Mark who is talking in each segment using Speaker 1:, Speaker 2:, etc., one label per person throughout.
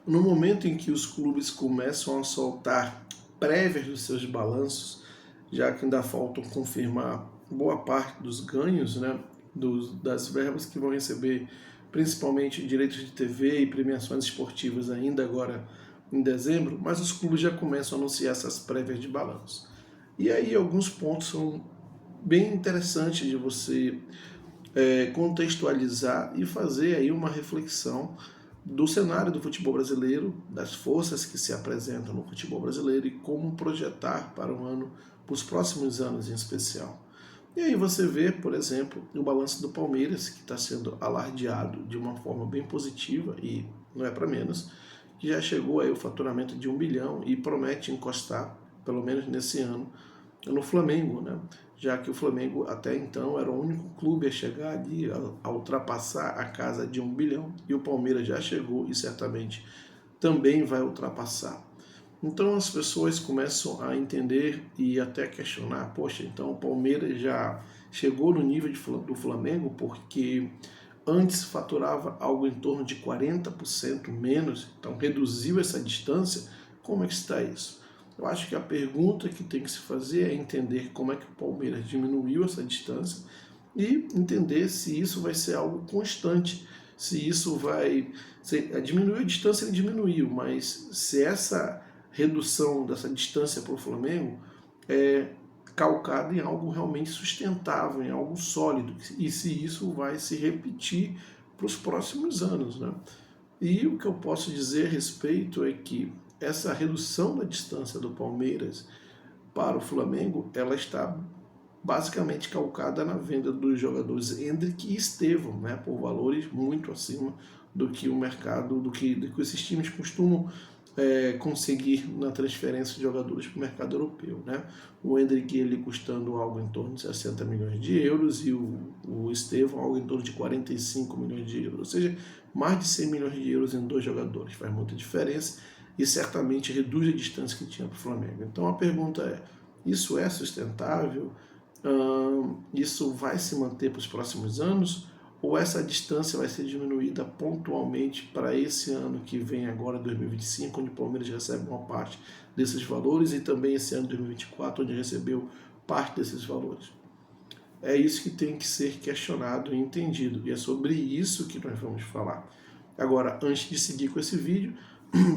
Speaker 1: no momento em que os clubes começam a soltar prévias dos seus balanços, já que ainda faltam confirmar boa parte dos ganhos, né, das verbas que vão receber, principalmente direitos de TV e premiações esportivas ainda agora em dezembro, mas os clubes já começam a anunciar essas prévias de balanço. E aí alguns pontos são bem interessantes de você contextualizar e fazer aí uma reflexão do cenário do futebol brasileiro, das forças que se apresentam no futebol brasileiro e como projetar para os próximos anos em especial. E aí você vê, por exemplo, o balanço do Palmeiras, que está sendo alardeado de uma forma bem positiva, e não é para menos, que já chegou aí o faturamento de 1 bilhão e promete encostar, pelo menos nesse ano, no Flamengo, né? Já que o Flamengo até então era o único clube a chegar ali, a ultrapassar a casa de 1 bilhão, e o Palmeiras já chegou e certamente também vai ultrapassar. Então as pessoas começam a entender e até questionar, poxa, então o Palmeiras já chegou no nível do Flamengo porque antes faturava algo em torno de 40% menos, então reduziu essa distância. Como é que está isso? Eu acho que a pergunta que tem que se fazer é entender como é que o Palmeiras diminuiu essa distância e entender se isso vai ser algo constante, se isso vai... diminuiu a distância, ele diminuiu, mas se essa redução dessa distância para o Flamengo é calcada em algo realmente sustentável, em algo sólido, e se isso vai se repetir para os próximos anos, né? E o que eu posso dizer a respeito é que essa redução da distância do Palmeiras para o Flamengo, ela está basicamente calcada na venda dos jogadores Endrick e Estevão, né, por valores muito acima do que o mercado, do que esses times costumam conseguir na transferência de jogadores para o mercado europeu, né? O Endrick ele custando algo em torno de 60 milhões de euros e o Estevão algo em torno de 45 milhões de euros, ou seja, mais de 100 milhões de euros em dois jogadores, faz muita diferença e certamente reduz a distância que tinha para o Flamengo. Então a pergunta é, isso é sustentável? Isso vai se manter para os próximos anos? Ou essa distância vai ser diminuída pontualmente para esse ano que vem agora, 2025, onde o Palmeiras recebe uma parte desses valores, e também esse ano, 2024, onde recebeu parte desses valores? É isso que tem que ser questionado e entendido, e é sobre isso que nós vamos falar. Agora, antes de seguir com esse vídeo,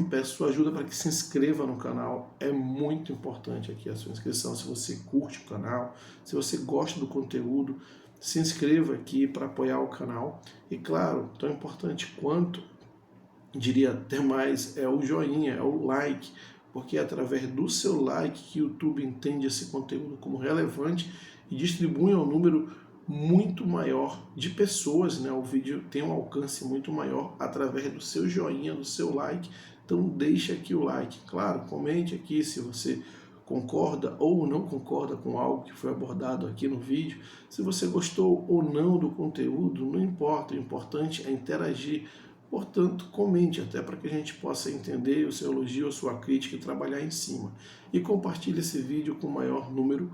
Speaker 1: peço sua ajuda para que se inscreva no canal. É muito importante aqui a sua inscrição. Se você curte o canal, se você gosta do conteúdo, se inscreva aqui para apoiar o canal. E claro, tão importante quanto, diria até mais, é o joinha, é o like, porque é através do seu like que o YouTube entende esse conteúdo como relevante e distribui ao número muito maior de pessoas, né? O vídeo tem um alcance muito maior através do seu joinha, do seu like. Então deixa aqui o like, claro, comente aqui se você concorda ou não concorda com algo que foi abordado aqui no vídeo, se você gostou ou não do conteúdo, não importa, o importante é interagir. Portanto, comente até para que a gente possa entender o seu elogio, a sua crítica e trabalhar em cima. E compartilhe esse vídeo com o maior número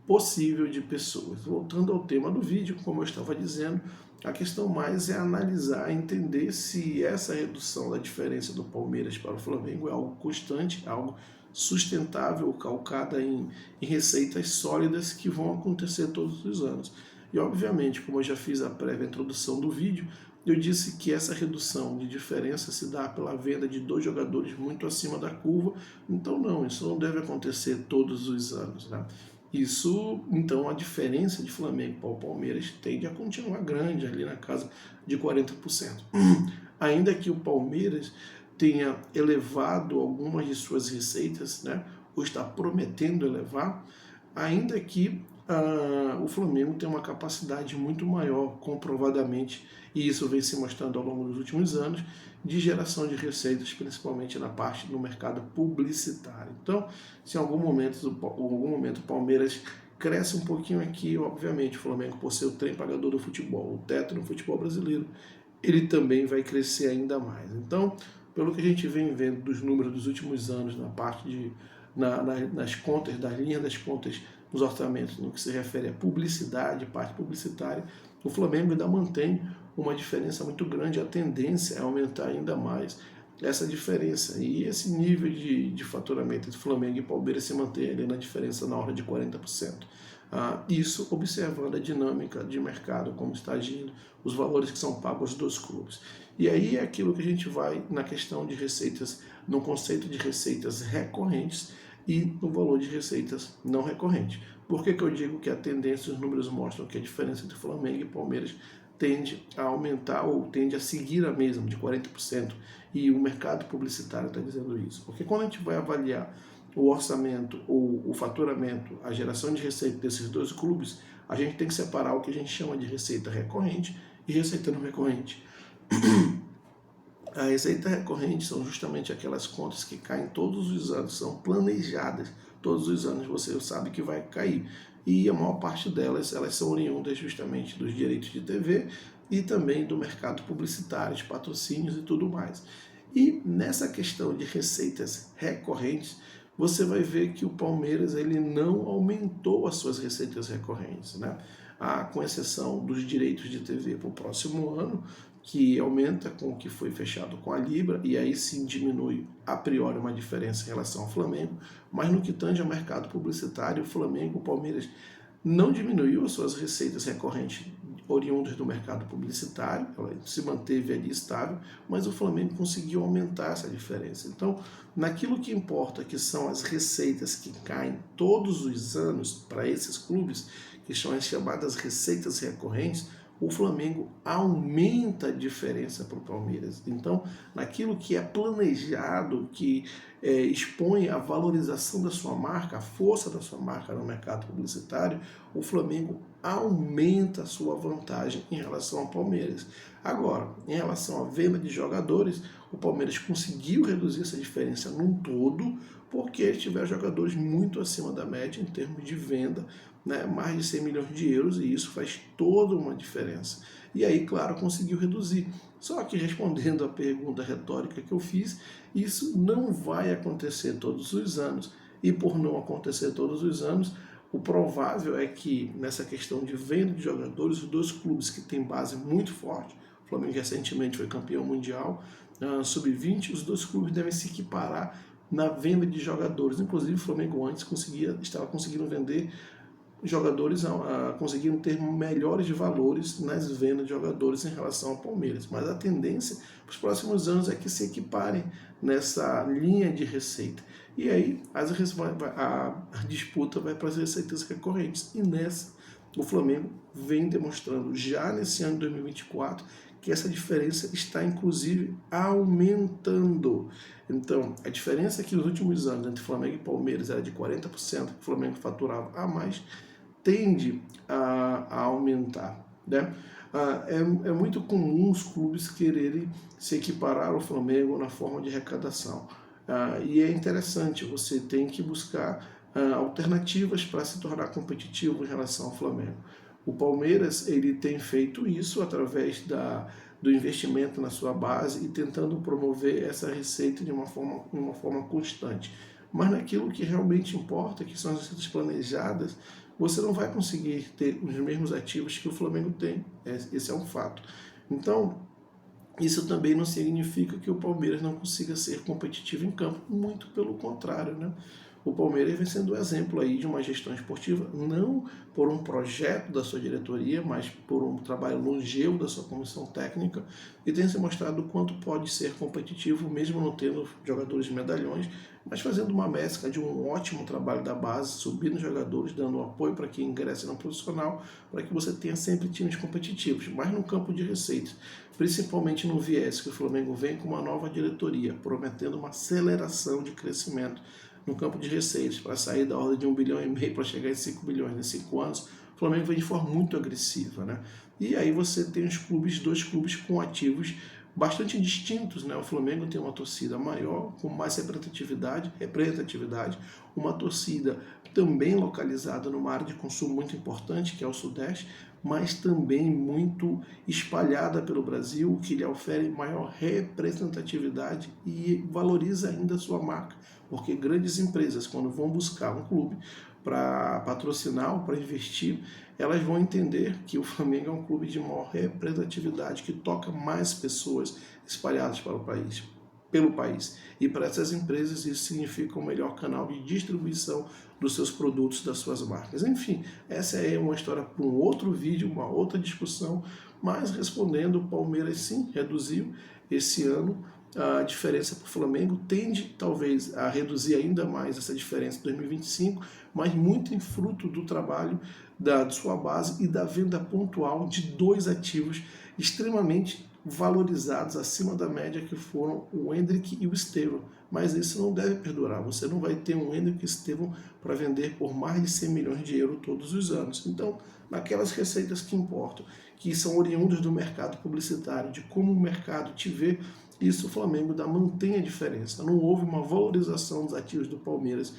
Speaker 1: possível de pessoas. Voltando ao tema do vídeo, como eu estava dizendo, a questão mais é analisar, entender se essa redução da diferença do Palmeiras para o Flamengo é algo constante, algo sustentável, calcada em receitas sólidas que vão acontecer todos os anos. E obviamente, como eu já fiz a prévia introdução do vídeo, eu disse que essa redução de diferença se dá pela venda de dois jogadores muito acima da curva, então não, isso não deve acontecer todos os anos, né? Isso, então, a diferença de Flamengo para o Palmeiras tende a continuar grande, ali na casa de 40%. Ainda que o Palmeiras tenha elevado algumas de suas receitas, né, ou está prometendo elevar, ainda que o Flamengo tem uma capacidade muito maior, comprovadamente, e isso vem se mostrando ao longo dos últimos anos, de geração de receitas, principalmente na parte do mercado publicitário. Então, se em algum momento o Palmeiras cresce um pouquinho aqui, obviamente o Flamengo, por ser o trem pagador do futebol, o teto no futebol brasileiro, ele também vai crescer ainda mais. Então, pelo que a gente vem vendo dos números dos últimos anos na parte nas contas, das linhas das contas nos orçamentos, no que se refere à publicidade, parte publicitária, o Flamengo ainda mantém uma diferença muito grande, a tendência é aumentar ainda mais essa diferença e esse nível de faturamento entre Flamengo e Palmeiras se manter ali na diferença na ordem de 40%. Isso observando a dinâmica de mercado, como está agindo, os valores que são pagos dos clubes. E aí é aquilo que a gente vai na questão de receitas, no conceito de receitas recorrentes e no valor de receitas não recorrentes. Por que eu digo que a tendência, os números mostram que a diferença entre Flamengo e Palmeiras tende a aumentar ou tende a seguir a mesma, de 40%, e o mercado publicitário está dizendo isso. Porque quando a gente vai avaliar o orçamento, ou o faturamento, a geração de receita desses dois clubes, a gente tem que separar o que a gente chama de receita recorrente e receita não recorrente. A receita recorrente são justamente aquelas contas que caem todos os anos, são planejadas. Todos os anos você sabe que vai cair. E a maior parte delas, elas são oriundas justamente dos direitos de TV e também do mercado publicitário, de patrocínios e tudo mais. E nessa questão de receitas recorrentes, você vai ver que o Palmeiras ele não aumentou as suas receitas recorrentes, né? Com exceção dos direitos de TV para o próximo ano, que aumenta com o que foi fechado com a Libra, e aí sim diminui a priori uma diferença em relação ao Flamengo, mas no que tange ao mercado publicitário, o Flamengo, o Palmeiras não diminuiu as suas receitas recorrentes oriundas do mercado publicitário, ela se manteve ali estável, mas o Flamengo conseguiu aumentar essa diferença. Então, naquilo que importa, que são as receitas que caem todos os anos para esses clubes, que são as chamadas receitas recorrentes, o Flamengo aumenta a diferença para o Palmeiras. Então, naquilo que é planejado, que expõe a valorização da sua marca, a força da sua marca no mercado publicitário, o Flamengo aumenta a sua vantagem em relação ao Palmeiras. Agora, em relação à venda de jogadores, o Palmeiras conseguiu reduzir essa diferença num todo, porque eles tiveram jogadores muito acima da média em termos de venda, né, mais de 100 milhões de euros, e isso faz toda uma diferença. E aí, claro, conseguiu reduzir. Só que respondendo a pergunta retórica que eu fiz, isso não vai acontecer todos os anos. E por não acontecer todos os anos, o provável é que nessa questão de venda de jogadores, os dois clubes que têm base muito forte, o Flamengo recentemente foi campeão mundial, sub-20, os dois clubes devem se equiparar na venda de jogadores. Inclusive o Flamengo antes estava conseguindo vender jogadores, conseguiram ter melhores valores nas vendas de jogadores em relação ao Palmeiras. Mas a tendência para os próximos anos é que se equiparem nessa linha de receita. E aí a disputa vai para as receitas recorrentes. E nessa, o Flamengo vem demonstrando já nesse ano de 2024 que essa diferença está inclusive aumentando. Então, a diferença que nos últimos anos entre Flamengo e Palmeiras era de 40%, que o Flamengo faturava a mais, tende a aumentar, né? É muito comum os clubes quererem se equiparar ao Flamengo na forma de arrecadação. E é interessante, você tem que buscar alternativas para se tornar competitivo em relação ao Flamengo. O Palmeiras ele tem feito isso através do investimento na sua base e tentando promover essa receita de uma forma constante. Mas naquilo que realmente importa, que são as receitas planejadas, você não vai conseguir ter os mesmos ativos que o Flamengo tem. Esse é um fato. Então, isso também não significa que o Palmeiras não consiga ser competitivo em campo, muito pelo contrário, né? O Palmeiras vem sendo um exemplo aí de uma gestão esportiva, não por um projeto da sua diretoria, mas por um trabalho longevo da sua comissão técnica, e tem se mostrado o quanto pode ser competitivo, mesmo não tendo jogadores medalhões, mas fazendo uma mescla de um ótimo trabalho da base, subindo jogadores, dando apoio para quem ingressa no profissional, para que você tenha sempre times competitivos, mas no campo de receitas, principalmente no viés que o Flamengo vem com uma nova diretoria, prometendo uma aceleração de crescimento no campo de receitas, para sair da ordem de 1,5 bilhão para chegar em 5 bilhões em 5 anos, o Flamengo vem de forma muito agressiva, né? E aí você tem dois clubes com ativos bastante distintos, né? O Flamengo tem uma torcida maior, com mais representatividade, uma torcida também localizada numa área de consumo muito importante, que é o Sudeste, mas também muito espalhada pelo Brasil, que lhe oferece maior representatividade e valoriza ainda a sua marca, porque grandes empresas, quando vão buscar um clube para patrocinar ou para investir, elas vão entender que o Flamengo é um clube de maior representatividade, que toca mais pessoas espalhadas para o país. pelo país. E para essas empresas isso significa um melhor canal de distribuição dos seus produtos, das suas marcas. Enfim, essa é uma história para um outro vídeo, uma outra discussão, mas respondendo, o Palmeiras sim reduziu esse ano. A diferença para o Flamengo tende talvez a reduzir ainda mais essa diferença em 2025, mas muito em fruto do trabalho de sua base e da venda pontual de dois ativos extremamente valorizados acima da média, que foram o Endrick e o Estevão. Mas isso não deve perdurar. Você não vai ter um Endrick e Estevão para vender por mais de 100 milhões de euros todos os anos. Então, naquelas receitas que importam, que são oriundas do mercado publicitário, de como o mercado te vê, isso o Flamengo mantém a diferença. Não houve uma valorização dos ativos do Palmeiras,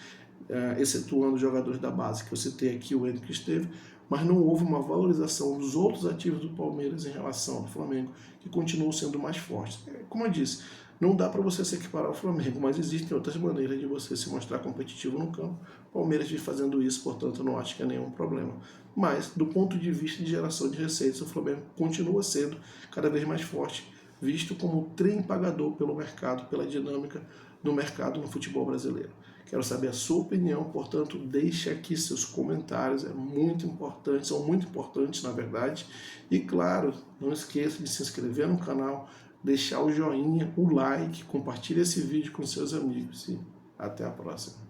Speaker 1: excetuando os jogadores da base, que eu citei aqui, o Endrick e o Estevão, mas não houve uma valorização dos outros ativos do Palmeiras em relação ao Flamengo, que continuam sendo mais fortes. Como eu disse, não dá para você se equiparar ao Flamengo, mas existem outras maneiras de você se mostrar competitivo no campo. O Palmeiras vem fazendo isso, portanto, não acho que é nenhum problema. Mas, do ponto de vista de geração de receitas, o Flamengo continua sendo cada vez mais forte, visto como trem pagador pelo mercado, pela dinâmica do mercado no futebol brasileiro. Quero saber a sua opinião, portanto, deixe aqui seus comentários, são muito importantes, na verdade. E claro, não esqueça de se inscrever no canal, deixar o joinha, o like, compartilhe esse vídeo com seus amigos e até a próxima.